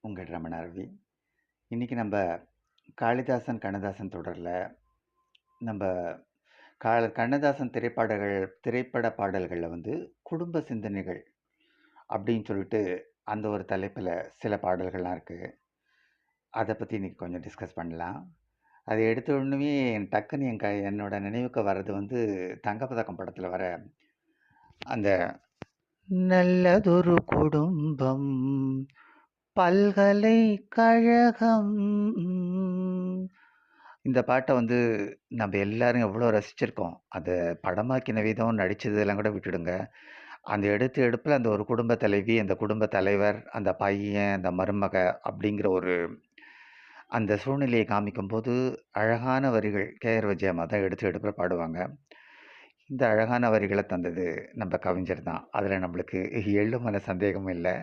உங்கள் ரமண ரவி. இன்னைக்கு நம்ம காளிதாசன் கண்ணதாசன் தொடரில் நம்ம கண்ணதாசன் திரைப்பட பாடல்களில் குடும்ப சிந்தனைகள் அப்படின்னு சொல்லிட்டு அந்த ஒரு தலைப்பில் சில பாடல்கள்லாம் இருக்குது. அதை பற்றி இன்னைக்கு கொஞ்சம் டிஸ்கஸ் பண்ணலாம். அதை எடுத்த உடனே டக்குன்னு என்னோட நினைவுக்கு வர்றது தங்கப்பதக்கம் படத்தில் வர அந்த நல்லதொரு குடும்பம் பல்கலைக்கழகம். இந்த பாட்டை நம்ம எல்லாரும் எவ்வளோ ரசிச்சிருக்கோம். அதை படமாக்கின விதம், நடிச்சதெல்லாம் கூட விட்டுடுங்க. அந்த எடுப்பில் அந்த ஒரு குடும்ப தலைவி, அந்த குடும்ப தலைவர், அந்த பையன், அந்த மருமக அப்படிங்கிற ஒரு அந்த சூழ்நிலையை காமிக்கும்போது அழகான வரிகள் கே.ஆர். விஜயம்மா தான் எடுப்பில் பாடுவாங்க. இந்த அழகான வரிகளை தந்தது நம்ம கவிஞர் தான். அதில் நம்மளுக்கு எள்ளுமலை சந்தேகமும் இல்லை.